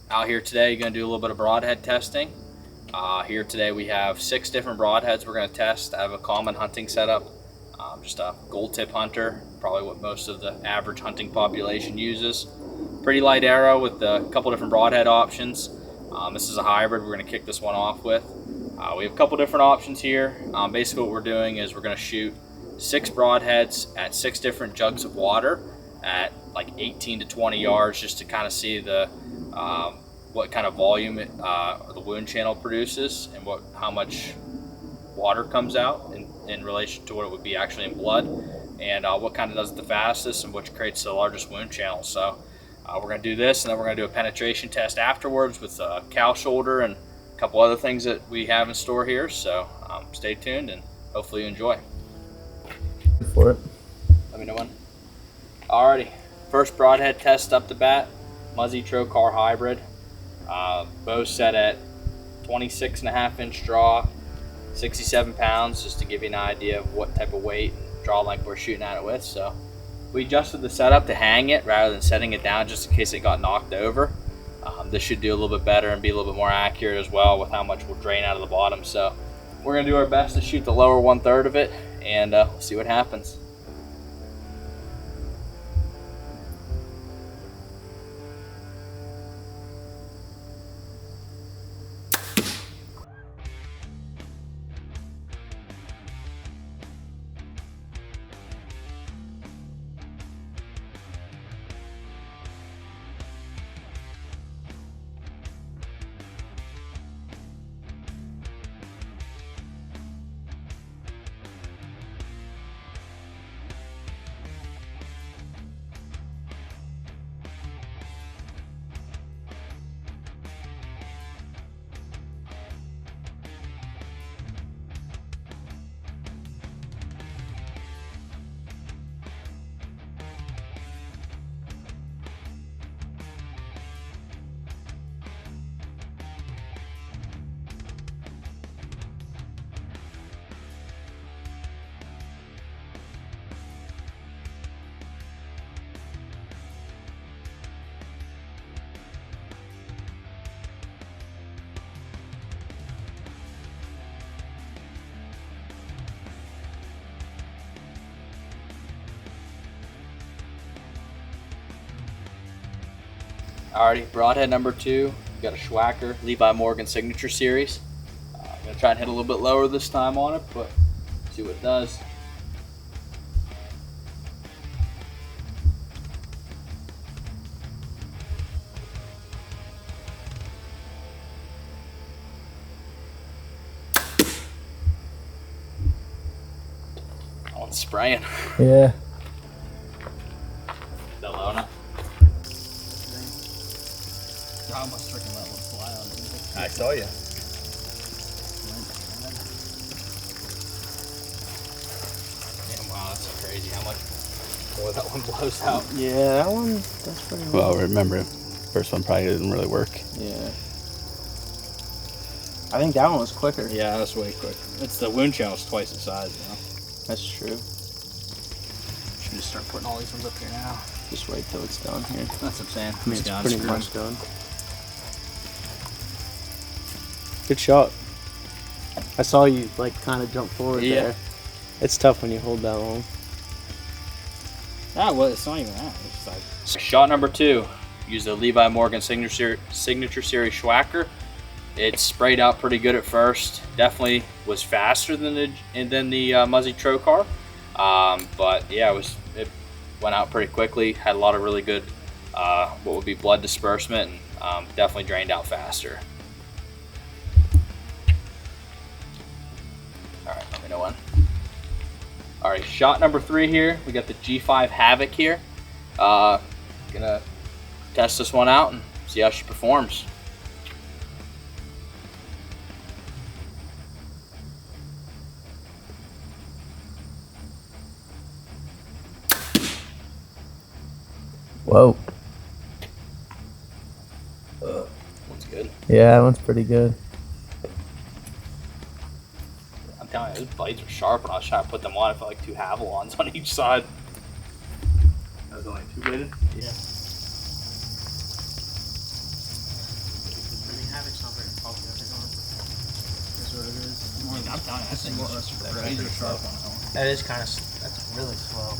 Out here today, going to do a little bit of broadhead testing. Here today we have 6 different broadheads we're going to test. I have a common hunting setup, just a gold tip hunter, probably what most of the average hunting population uses. Pretty light arrow with a couple different broadhead options. This is a hybrid we're going to kick this one off with. We have a couple different options here. Basically what we're doing is we're going to shoot 6 broadheads at 6 different jugs of water at like 18 to 20 yards, just to kind of see the what kind of volume the wound channel produces and how much water comes out in relation to what it would be actually in blood, and what kind of does it the fastest and which creates the largest wound channel. So we're going to do this, and then we're going to do a penetration test afterwards with a cow shoulder and a couple other things that we have in store here. So stay tuned and hopefully you enjoy. For it. Let me know when. Alrighty, first broadhead test up to bat, Muzzy Trocar hybrid. Bow set at 26.5-inch draw, 67 pounds, just to give you an idea of what type of weight and draw length we're shooting at it with. So we adjusted the setup to hang it rather than setting it down just in case it got knocked over. This should do a little bit better and be a little bit more accurate as well with how much will drain out of the bottom. So we're going to do our best to shoot the lower 1/3 of it, and we'll see what happens. Alrighty, broadhead number 2. We got a Schwacker Levi Morgan Signature Series. I'm going to try and hit a little bit lower this time on it, but see what it does. Oh, it's spraying. Yeah. Delona. I almost freaking let one fly on it. I saw you. Damn, wow, that's so crazy how much more that one blows out. Yeah, that one, that's pretty Well, remember, first one probably didn't really work. Yeah. I think that one was quicker. Yeah, that's way quick. It's the wound channel's twice the size now. That's true. Should just start putting all these ones up here now. Just wait till it's done here. That's what I'm saying. I mean, it's done, pretty screw much 'em. done. Good shot. I saw you like kind of jump forward there. It's tough when you hold that long. That was, it's not even that. It's just like, Shot number 2. Use the Levi Morgan Signature Series Schwacker. It sprayed out pretty good at first. Definitely was faster than the Muzzy Trocar. But yeah, it went out pretty quickly. Had a lot of really good what would be blood disbursement, and definitely drained out faster. All right, let me know when. All right, shot number 3 here. We got the G5 Havoc here. Gonna test this one out and see how she performs. Whoa. One's good. Yeah, that one's pretty good. I'm telling you, those blades were sharp when I was trying to put them on. I felt like 2 Havilons on each side. That was only 2 bladed? yeah. I'm telling you, that's razor sharp on that one. That is kind of. That's really slow.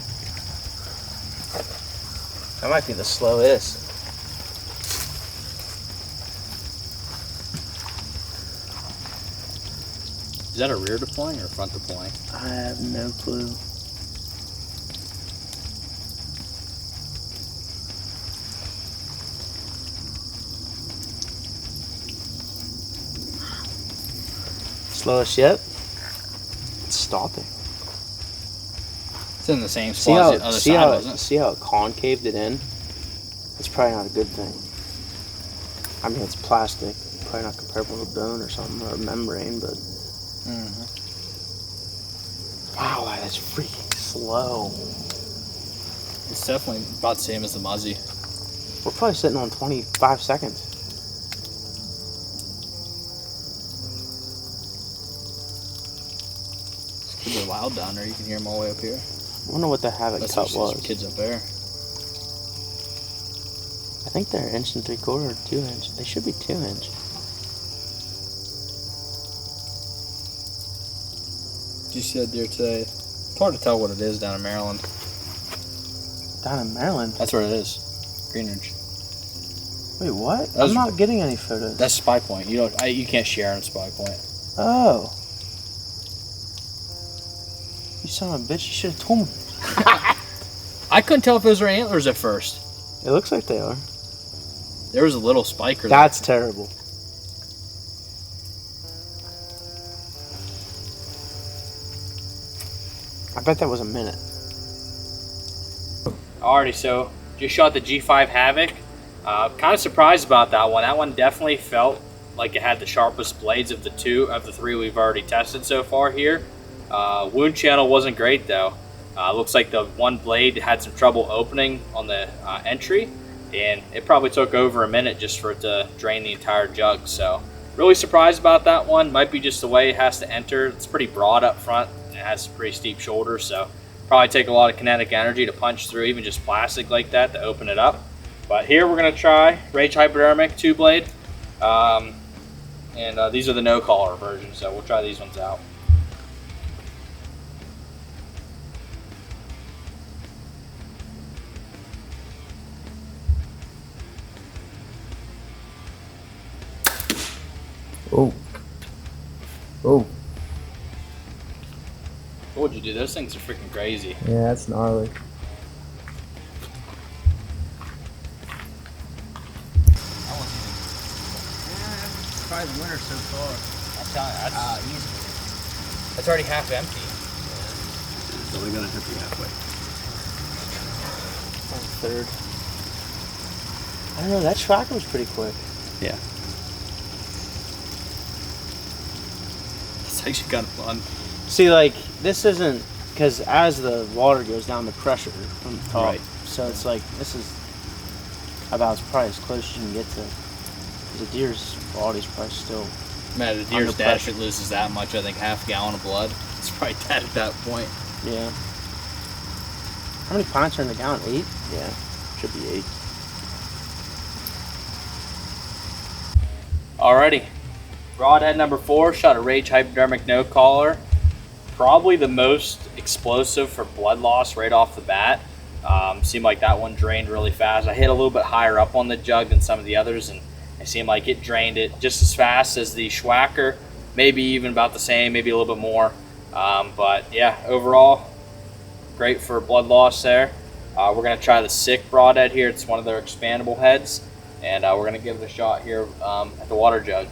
That might be the slowest. Is that a rear deploying or front deploying? I have no clue. Slowest yet? It's stopping. It's in the same See spot how as the other see side, how wasn't it? see how it concaved it in? It's probably not a good thing. I mean, it's plastic, probably not comparable to bone or something or membrane, but wow, that is freaking slow. It's definitely about the same as the Muzzy. We're probably sitting on 25 seconds. These kids are loud down there. You can hear them all the way up here. I wonder what the Havoc That's cut what was. kids up there. I think they're 1 3/4 or 2 inch. They should be 2 inch. Did you see that deer today? It's hard to tell what it is down in Maryland. Down in Maryland. That's where it is. Greenridge. Wait, what? That was- I'm not getting any photos. That's Spy Point. You don't. You can't share on Spy Point. Oh. You son of a bitch, you should have told me. I couldn't tell if those were antlers at first. It looks like they are. There was a little spiker. That's terrible. I bet that was a minute. Alrighty, so just shot the G5 Havoc. Kind of surprised about that one. That one definitely felt like it had the sharpest blades of the three we've already tested so far here. Wound channel wasn't great though. Looks like the one blade had some trouble opening on the entry, and it probably took over a minute just for it to drain the entire jug. So really surprised about that one. Might be just the way it has to enter. It's pretty broad up front. It has pretty steep shoulders, so probably take a lot of kinetic energy to punch through even just plastic like that to open it up. But here we're going to try Rek Hypodermic 2-blade. And these are the no collar versions, so we'll try these ones out. Oh. Oh. What would you do? Those things are freaking crazy. Yeah, that's gnarly. Probably the winner so far. I'm telling you, Easy. that's already half empty. It's only gonna hit you halfway. Third. I don't know, that tracker was pretty quick. Yeah. It's actually kind of fun. See, like, this isn't, because as the water goes down, the pressure from the top. Right. So it's like, this is about probably as close as you can get to. The deer's body's probably still. Man, the deer's Under dead if pressure. it loses that much. I think half a gallon of blood. It's probably dead at that point. Yeah. How many pints are in the gallon? 8? Yeah. Should be 8. Alrighty. Broadhead number 4, shot a Rek Hypodermic no collar. Probably the most explosive for blood loss right off the bat. Seemed like that one drained really fast. I hit a little bit higher up on the jug than some of the others, and it seemed like it drained it just as fast as the Schwacker, maybe even about the same, maybe a little bit more. But yeah, overall, great for blood loss there. We're going to try the Sick Broadhead here. It's one of their expandable heads, and we're going to give it a shot here at the water jug.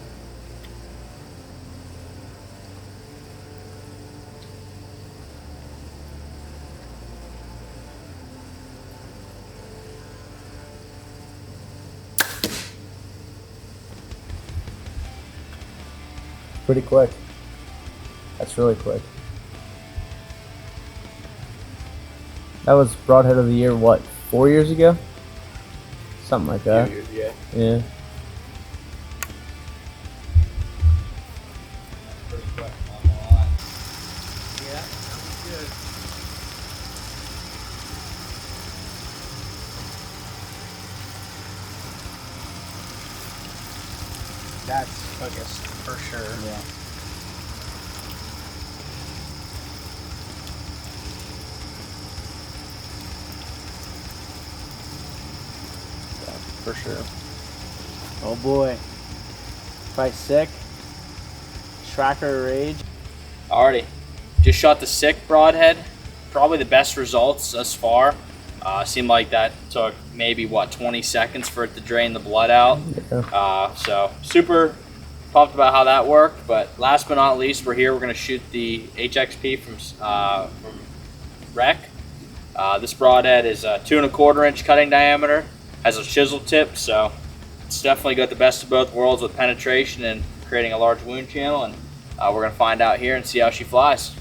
Pretty quick. That's really quick. That was Broadhead of the Year, what, 4 years ago? Something like that. Yeah. Yeah. Pretty quick, not gonna lie. Yeah, that was good. That's quickest for sure. Yeah. For sure. Oh boy. Probably sick. Tracker Rage. Alrighty, just shot the sick broadhead. Probably the best results thus far. Seemed like that took maybe, what, 20 seconds for it to drain the blood out. Yeah. So super pumped about how that worked. But last but not least, we're here. We're going to shoot the HXP from Rek. This broadhead is a 2 1/4 inch cutting diameter. Has a chisel tip, so it's definitely got the best of both worlds with penetration and creating a large wound channel. And we're going to find out here and see how she flies.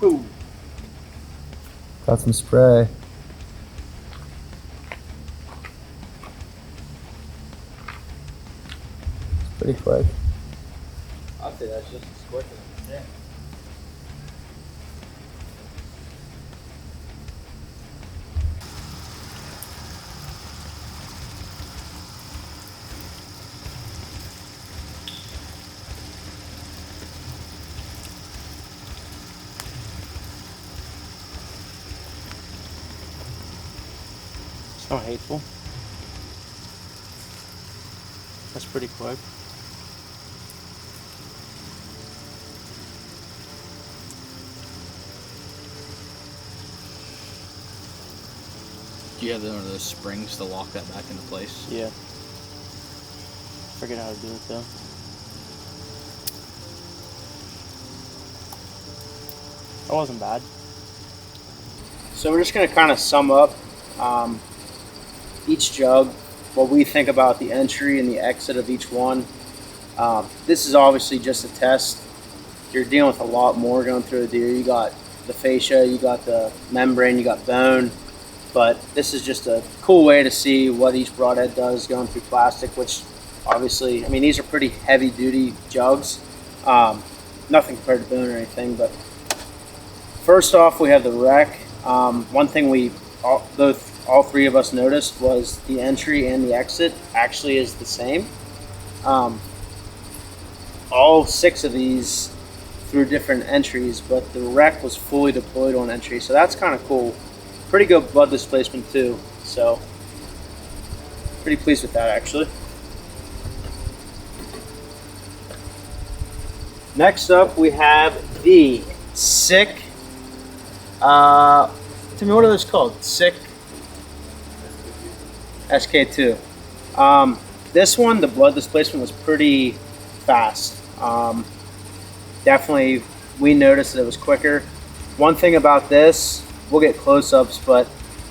Woo. Got some spray. It's pretty quick. I'd say that's just as quick as yeah. It's not hateful. That's pretty quick. Do you have one of those springs to lock that back into place? Yeah. Forget how to do it though. That wasn't bad. So we're just going to kind of sum up each jug, what we think about the entry and the exit of each one. This is obviously just a test. You're dealing with a lot more going through a deer. You got the fascia, you got the membrane, you got bone. But this is just a cool way to see what each broadhead does going through plastic, which obviously, I mean, these are pretty heavy duty jugs. Nothing compared to bone or anything, but first off, we have the Rek. One thing all three of us noticed was the entry and the exit actually is the same. All 6 of these through different entries, but the Rek was fully deployed on entry, so that's kind of cool. Pretty good blood displacement too, so pretty pleased with that actually. Next up we have the Sick, tell me, what are those called? Sick SK2. This one, the blood displacement was pretty fast. Definitely, we noticed that it was quicker. One thing about this, we'll get close-ups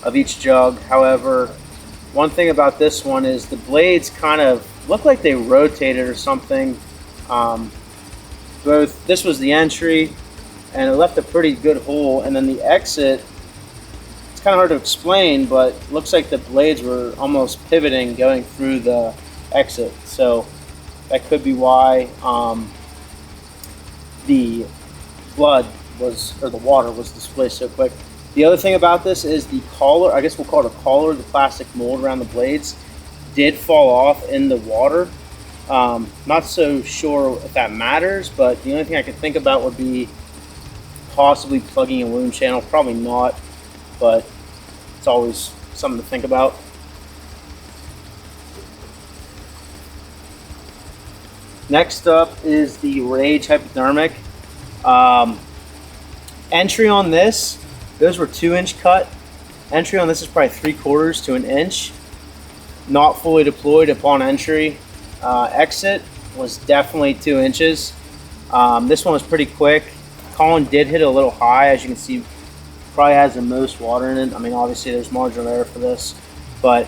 of each jug. However, one thing about this one is the blades kind of look like they rotated or something. This was the entry, and it left a pretty good hole, and then the exit, it's kind of hard to explain, but it looks like the blades were almost pivoting going through the exit. So that could be why the blood was, or the water was displaced so quick. The other thing about this is the collar, I guess we'll call it a collar, the plastic mold around the blades, did fall off in the water. Not so sure if that matters, but the only thing I could think about would be possibly plugging a wound channel. Probably not, but it's always something to think about. Next up is the Rage Hypodermic. Entry on this, those were 2-inch cut. Entry on this is probably 3/4 to 1 inch. Not fully deployed upon entry. Exit was definitely 2 inches. This one was pretty quick. Colin did hit a little high, as you can see. Probably has the most water in it. I mean, obviously there's marginal error for this, but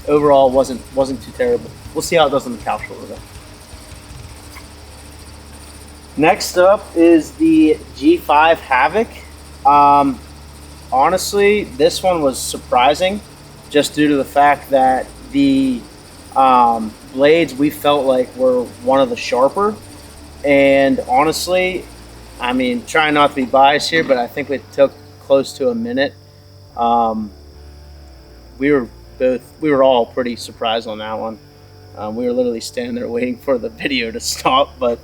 overall wasn't too terrible. We'll see how it does on the couch a little bit. Next up is the G5 Havoc. Honestly, this one was surprising just due to the fact that the blades we felt like were one of the sharper. And honestly, I mean, trying not to be biased here, but I think it took close to a minute. We were all pretty surprised on that one. We were literally standing there waiting for the video to stop, but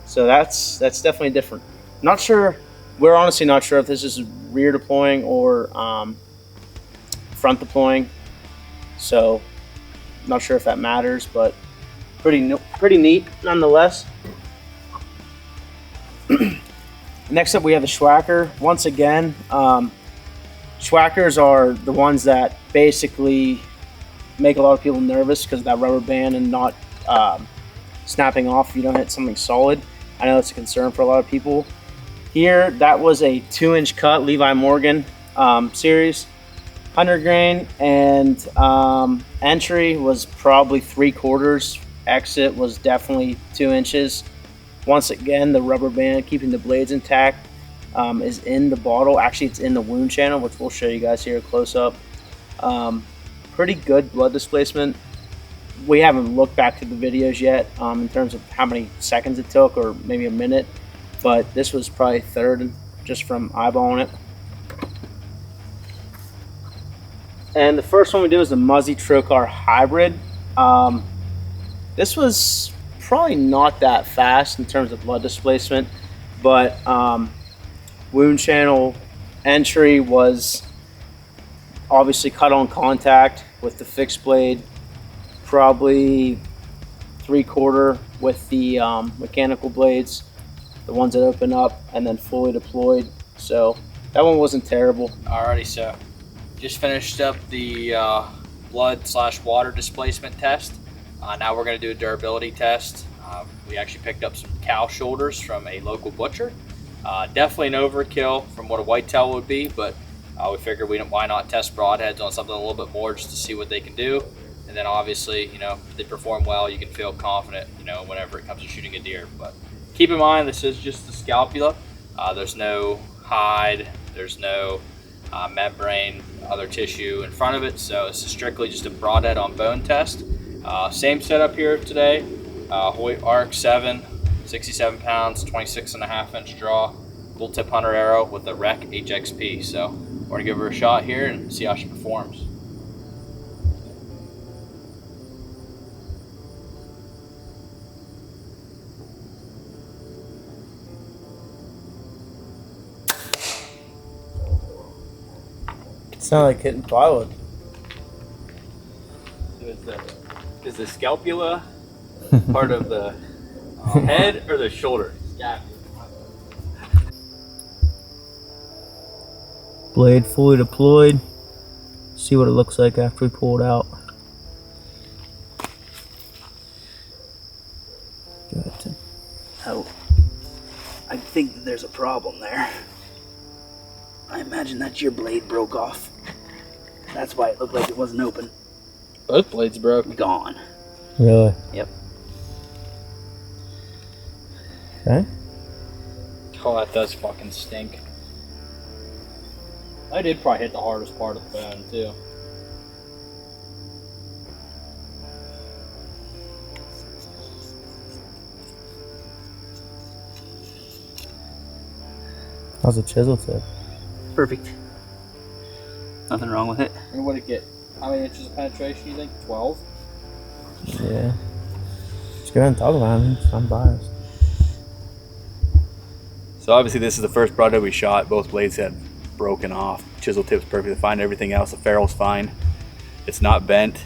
so that's definitely different. Not sure. We're honestly not sure if this is rear deploying or front deploying. So not sure if that matters, but pretty neat nonetheless. Next up, we have the Schwacker. Once again, Schwackers are the ones that basically make a lot of people nervous because of that rubber band and not snapping off if you don't hit something solid. I know that's a concern for a lot of people. Here, that was a 2-inch cut Levi Morgan series, 100 grain, and entry was probably 3/4. Exit was definitely 2 inches. Once again, the rubber band keeping the blades intact is in the bottle. Actually, it's in the wound channel, which we'll show you guys here close up. Pretty good blood displacement. We haven't looked back to the videos yet in terms of how many seconds it took, or maybe a minute, but this was probably third just from eyeballing it. And the first one we did was the Muzzy Trocar Hybrid. This was probably not that fast in terms of blood displacement, but wound channel entry was obviously cut on contact with the fixed blade, probably 3/4 with the mechanical blades, the ones that open up, and then fully deployed. So that one wasn't terrible. Alrighty, so just finished up the blood/water displacement test. Now we're going to do a durability test. We actually picked up some cow shoulders from a local butcher. Definitely an overkill from what a whitetail would be, but we figured why not test broadheads on something a little bit more just to see what they can do. And then obviously, you know, if they perform well, you can feel confident, you know, whenever it comes to shooting a deer. But keep in mind, this is just the scapula. There's no hide, there's no membrane, other tissue in front of it. So it's strictly just a broadhead on bone test. Same setup here today. Hoyt Arc 7, 67 pounds, 26.5-inch draw, gold tip hunter arrow with the Rek HXP. So we're gonna give her a shot here and see how she performs. It sounded like hitting plywood. Is the scapula part of the head or the shoulder? Blade fully deployed. See what it looks like after we pull it out. Good. Oh, I think there's a problem there. I imagine that your blade broke off. That's why it looked like it wasn't open. Both blades broke. Gone. Really? Yep. Okay. Oh, that does fucking stink. I did probably hit the hardest part of the bone too. How's the chisel tip? Perfect. Nothing wrong with it. And what did it get? How many inches of penetration you think? 12? Yeah. Just go ahead and talk about it. I'm biased. So obviously this is the first broadhead we shot. Both blades had broken off. Chisel tip's perfectly fine. Everything else, the ferrule's fine. It's not bent.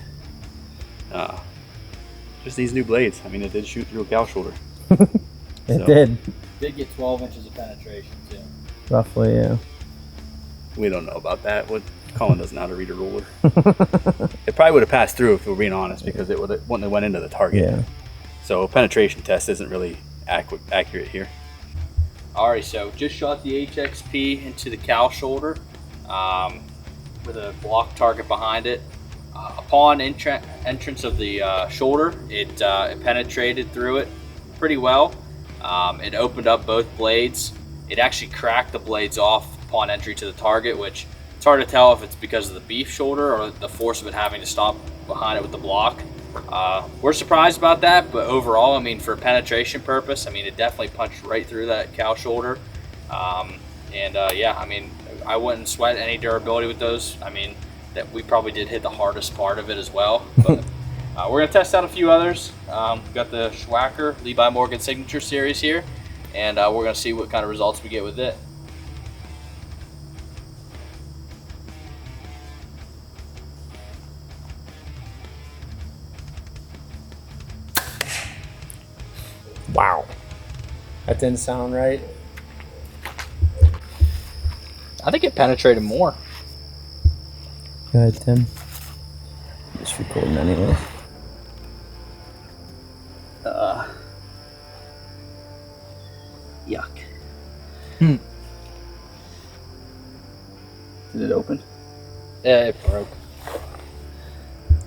Just these new blades. I mean, it did shoot through a cow shoulder. It did. Did get 12 inches of penetration too. Roughly, yeah. We don't know about that. Colin doesn't know how to read a ruler. It probably would have passed through if we're being honest, because it wouldn't have went into the target. Yeah. So penetration test isn't really accurate here. Alright, so just shot the HXP into the cow shoulder with a block target behind it. Upon entrance of the shoulder, it penetrated through it pretty well. It opened up both blades. It actually cracked the blades off upon entry to the target, which it's hard to tell if it's because of the beef shoulder or the force of it having to stop behind it with the block. We're surprised about that, but overall, I mean, for penetration purpose, I mean, it definitely punched right through that cow shoulder. Yeah, I mean, I wouldn't sweat any durability with those. I mean, that we probably did hit the hardest part of it as well. But we're gonna test out a few others. We've got the Schwacker Levi Morgan Signature Series here, and we're gonna see what kind of results we get with it. Wow. That didn't sound right. I think it penetrated more. Go ahead, Tim. Just recording anyway. Yuck. Did it open? Yeah, it broke.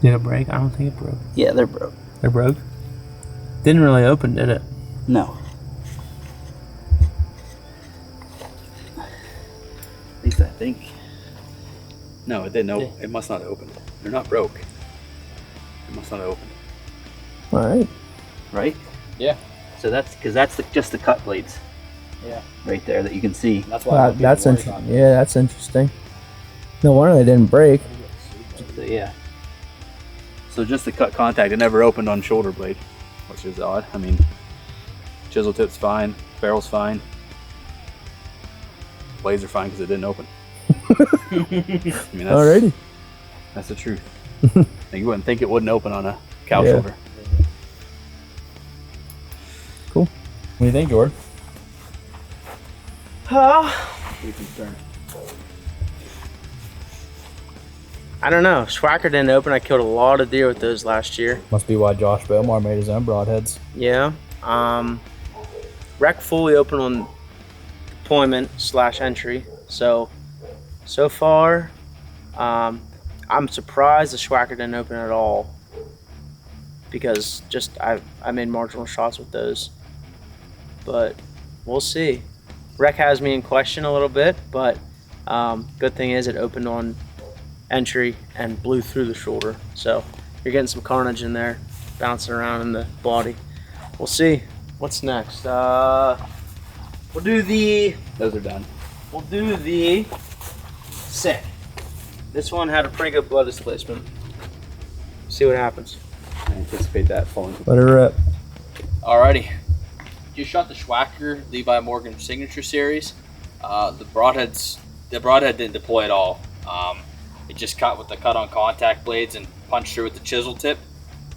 Did it break? I don't think it broke. Yeah, they're broke. It broke? Didn't really open, did it? No. At least I think. No, it didn't open. It must not have opened. They're not broke. It must not have opened. Alright. Right? Yeah. So that's because that's just the cut blades. Yeah. Right there that you can see. That's why. That's interesting. Yeah, that's interesting. No wonder they didn't break. So, yeah. So just the cut contact. It never opened on shoulder blade, which is odd. I mean, chisel tip's fine, barrel's fine, blades are fine because it didn't open. I mean, Alrighty. That's the truth. You wouldn't think it wouldn't open on a cow shoulder. Cool. What do you think, Jordan? I don't know. Schwacker didn't open. I killed a lot of deer with those last year. Must be why Josh Belmar made his own broadheads. Yeah. Rek fully open on deployment / entry. So far, I'm surprised the Schwacker didn't open at all, because just I made marginal shots with those. But we'll see. Rek has me in question a little bit, but good thing is it opened on entry and blew through the shoulder. So you're getting some carnage in there, bouncing around in the body. We'll see. What's next? We'll do the. Those are done. We'll do the sick. This one had a pretty good blood displacement. See what happens. I anticipate that falling. Let her rip. Alrighty. Just shot the Schwacker Levi Morgan Signature Series. The broadhead didn't deploy at all. It just cut with the cut on contact blades and punched through with the chisel tip.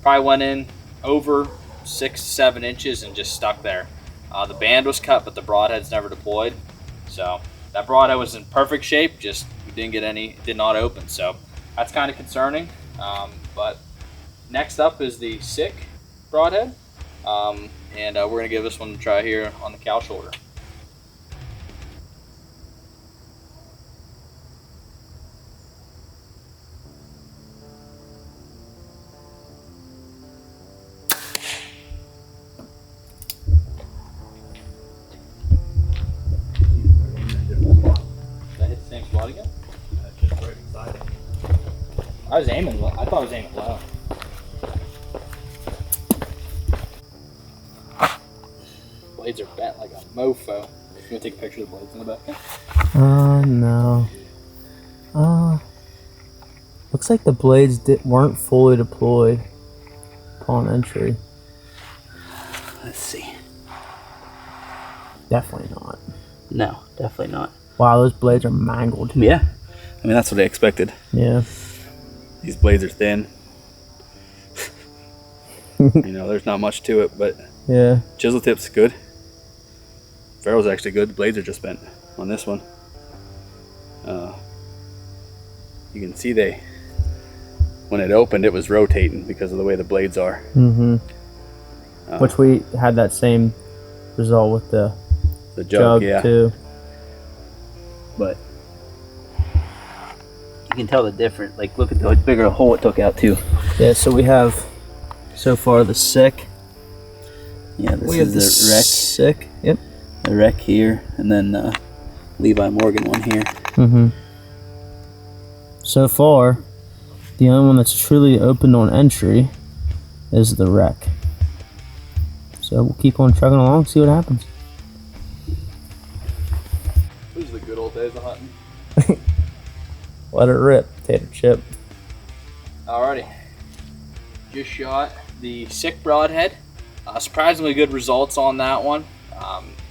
Probably went in over 6 to 7 inches and just stuck there. The band was cut, but the broadhead's never deployed. So that broadhead was in perfect shape, just didn't get any, did not open. So that's kind of concerning. But next up is the sick broadhead. And we're going to give this one a try here on the cow shoulder. That hit the same spot again? That's just very exciting. I was aiming low. I thought I was aiming low. Blades are bent like a mofo. You want to take a picture of the blades in the back? No. Looks like the blades weren't fully deployed upon entry. Let's see. Definitely not. No, definitely not. Wow, those blades are mangled. Yeah. I mean, that's what I expected. Yeah. These blades are thin. There's not much to it, but Yeah. chisel tip's good. Ferrule's actually good. The blades are just bent on this one. You can see when it opened, it was rotating because of the way the blades are. Mm-hmm. Which we had that same result with the jug, yeah. too. But you can tell the difference. Like, look at the bigger hole it took out too. Yeah, so we have so far the sick. Yeah, this We have is the the Rek. sick. Yep. The Rek here, and then Levi Morgan one here. Mm-hmm. So far, the only one that's truly opened on entry is the Rek. So we'll keep on trucking along, see what happens. Those are the good old days of hunting. Let it rip, tater chip. Alrighty. Just shot the sick broadhead. Surprisingly good results on that one.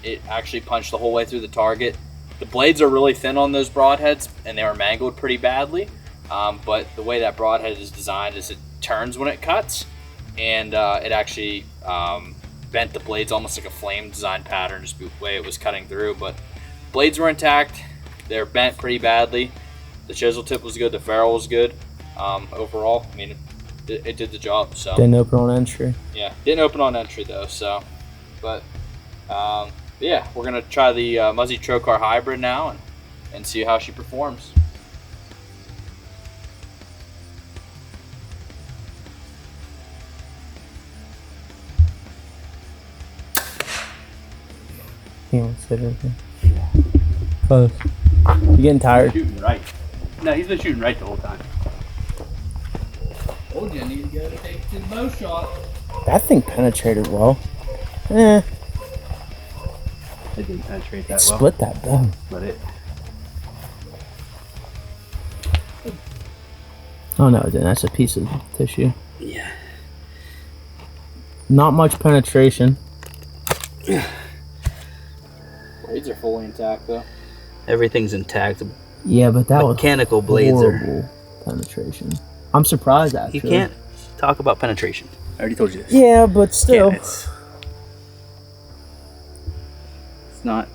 It actually punched the whole way through the target. The blades are really thin on those broadheads, and they were mangled pretty badly. But the way that broadhead is designed is it turns when it cuts, and it actually bent the blades almost like a flame design pattern, just the way it was cutting through. But blades were intact. They're bent pretty badly. The chisel tip was good. The ferrule was good. Overall, I mean, it did the job. So Didn't open on entry. yeah, didn't open on entry though. So, but yeah, we're gonna try the Muzzy Trocar hybrid now and see how she performs. He won't sit anything. Close. You getting tired? Shooting right. No, he's been shooting right the whole time. Told you I need to go to take it to the bow shop. That thing penetrated well. Eh, It didn't penetrate that well, split that bone. but it. Oh no, it didn't. That's a piece of tissue. Yeah. Not much penetration. Blades are fully intact though. Everything's intact. Yeah, but that Mechanical was blades are. horrible penetration. I'm surprised You actually. can't talk about penetration. I already told you this. Yeah, but still. It's not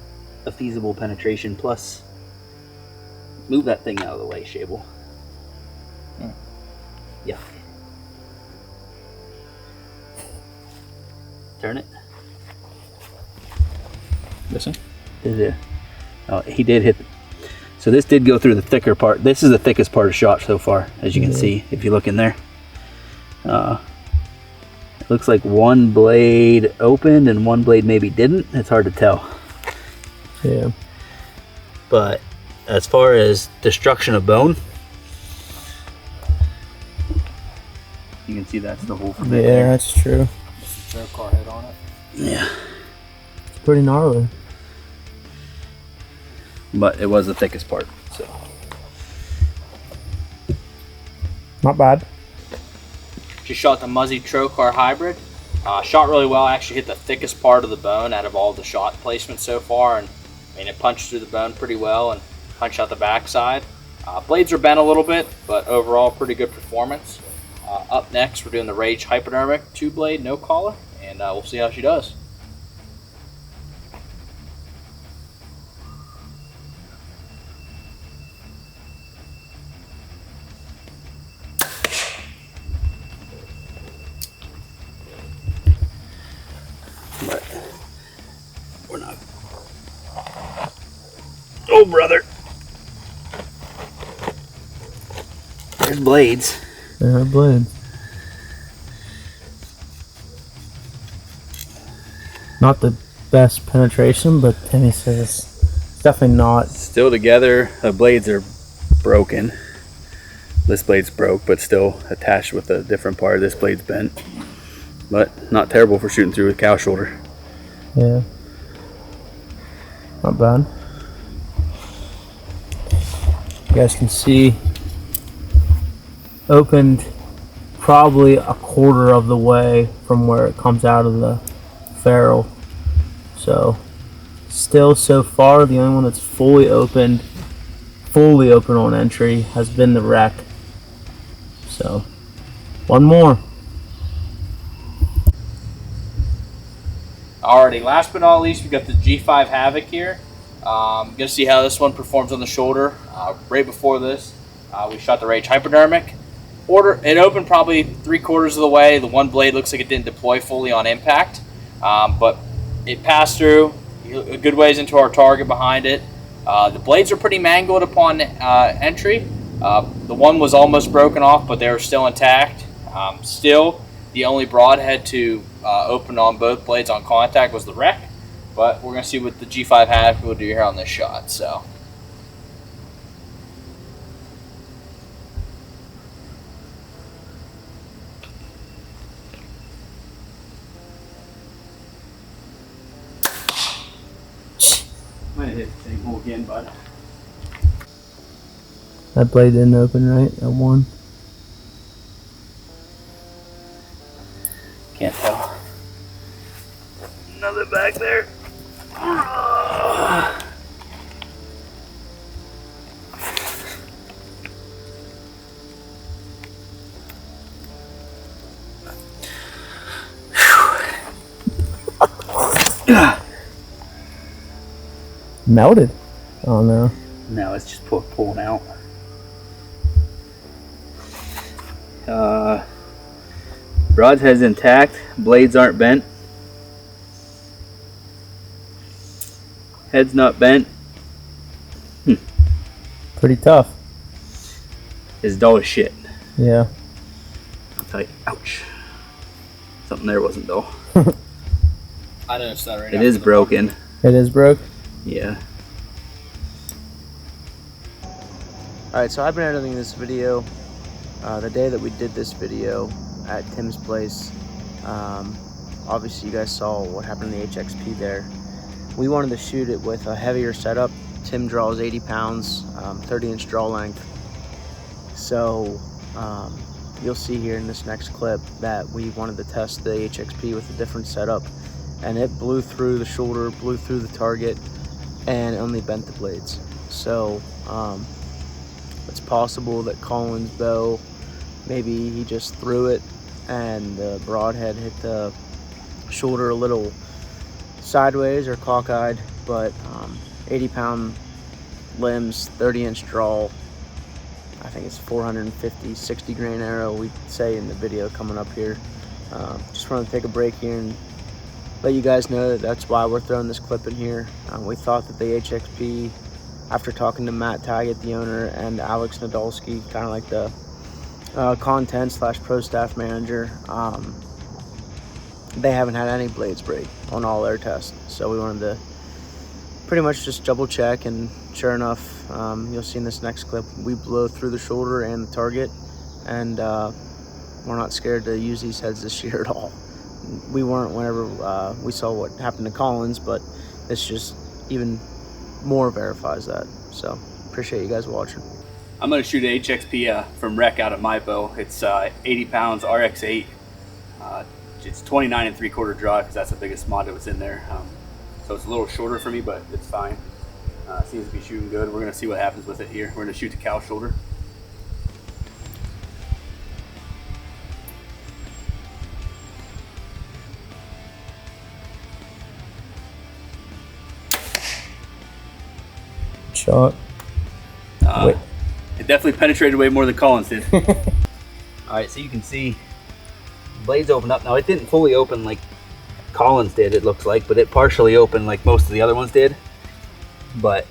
a feasible penetration. Plus, move that thing out of the way, Shable. Yeah. Turn it. Listen. He did hit. So this did go through the thicker part. This is the thickest part of shot so far, as you can see if you look in there. It looks like one blade opened and one blade maybe didn't. It's hard to tell. Yeah. But as far as destruction of bone, you can see that's the hole from Yeah, that's true. Trocar head on it. Yeah. It's pretty gnarly. But it was the thickest part, so. Not bad. Just shot the Muzzy Trocar hybrid. Shot really well. Actually hit the thickest part of the bone out of all the shot placements so far, and I mean it punched through the bone pretty well and punched out the backside. Blades are bent a little bit, but overall pretty good performance. Up next, we're doing the Rek hypodermic 2-blade no collar, and we'll see how she does. But we're not. Oh, brother. There's blades. There are blades. Not the best penetration, but Timmy says it's definitely not. Still together. The blades are broken. This blade's broke, but still attached with a different part. This blade's bent. But not terrible for shooting through a cow shoulder. Yeah. Not bad. You guys can see opened probably a quarter of the way from where it comes out of the ferrule. So still so far the only one that's fully open on entry has been the Rek. So one more. Alrighty, last but not least, we got the G5 Havoc here. Gonna see how this one performs on the shoulder. Right before this, we shot the Rek hypodermic. It opened probably 3/4 of the way. The one blade looks like it didn't deploy fully on impact, but it passed through a good ways into our target behind it. The blades are pretty mangled upon entry. The one was almost broken off, but they were still intact. Still, the only broadhead to open on both blades on contact was the Rek, but we're going to see what the G5 Havoc will do here on this shot. So. Might have hit the same hole again, but That blade didn't open right at one. can't tell. Another back there. Melted. Oh no. No, it's just pulling out. Broadhead's intact. Blades aren't bent. Head's not bent. Pretty tough. It's dull as shit. Yeah. I'll tell you. Ouch. Something there wasn't dull. I noticed that right It is broken. It is broke. Yeah. Alright, so I've been editing this video the day that we did this video at Tim's place. Obviously you guys saw what happened in the HXP there. We wanted to shoot it with a heavier setup. Tim draws 80 pounds, 30-inch draw length. So you'll see here in this next clip that we wanted to test the HXP with a different setup, and it blew through the shoulder, blew through the target, and only bent the blades. So it's possible that Colin's bow, maybe he just threw it and the broadhead hit the shoulder a little sideways or cockeyed, but 80-pound limbs, 30-inch draw. I think it's 450, 60 grain arrow, we say in the video coming up here. Just wanted to take a break here and let you guys know that that's why we're throwing this clip in here. We thought that the HXP, after talking to Matt Taggett, the owner, and Alex Nadolski, kind of like the content / pro staff manager, they haven't had any blades break on all their tests. So we wanted to pretty much just double check, and sure enough, you'll see in this next clip, we blow through the shoulder and the target, and we're not scared to use these heads this year at all. We weren't whenever we saw what happened to Collins, but this just even more verifies that. So appreciate you guys watching. I'm going to shoot an HXP from Rek out of my bow. It's 80 pounds RX8. It's 29 3/4 draw because that's the biggest mod that was in there. So it's a little shorter for me, but it's fine. Seems to be shooting good. We're going to see what happens with it here. We're going to shoot the cow shoulder. Shot. Wait. It definitely penetrated way more than Collins did. Alright, so you can see the blades open up. Now it didn't fully open like Collins did, it looks like, but it partially opened like most of the other ones did. But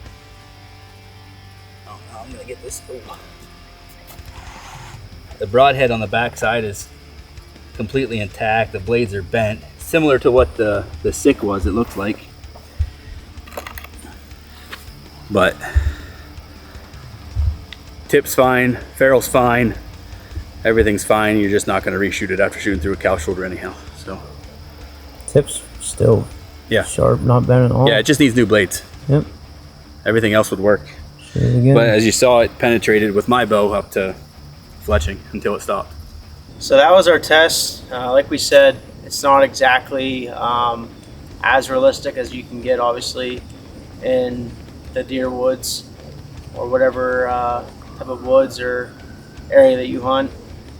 I'm gonna get this. Oh. The broadhead on the back side is completely intact. The blades are bent, similar to what the sick was, it looks like. But tip's fine, ferrule's fine, everything's fine. You're just not going to reshoot it after shooting through a cow shoulder anyhow. So Tips still sharp, not bent at all. Yeah, it just needs new blades. Yep. Everything else would work. Shoot it again. But as you saw, it penetrated with my bow up to fletching until it stopped. So that was our test. Like we said, it's not exactly as realistic as you can get, obviously, in the deer woods or whatever type of woods or area that you hunt.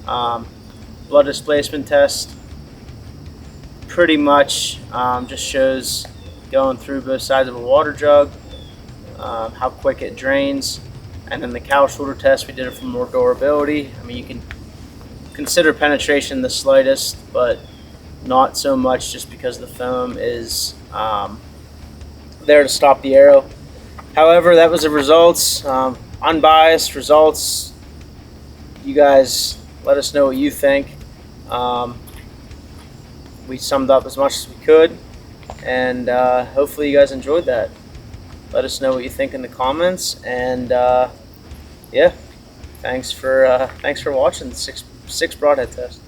Blood displacement test pretty much just shows going through both sides of a water jug, how quick it drains, and then the cow shoulder test, we did it for more durability. I mean, you can consider penetration the slightest, but not so much, just because the foam is there to stop the arrow. However, that was the results, unbiased results. You guys let us know what you think. We summed up as much as we could, and hopefully you guys enjoyed that. Let us know what you think in the comments, and yeah, thanks for watching the six broadhead test.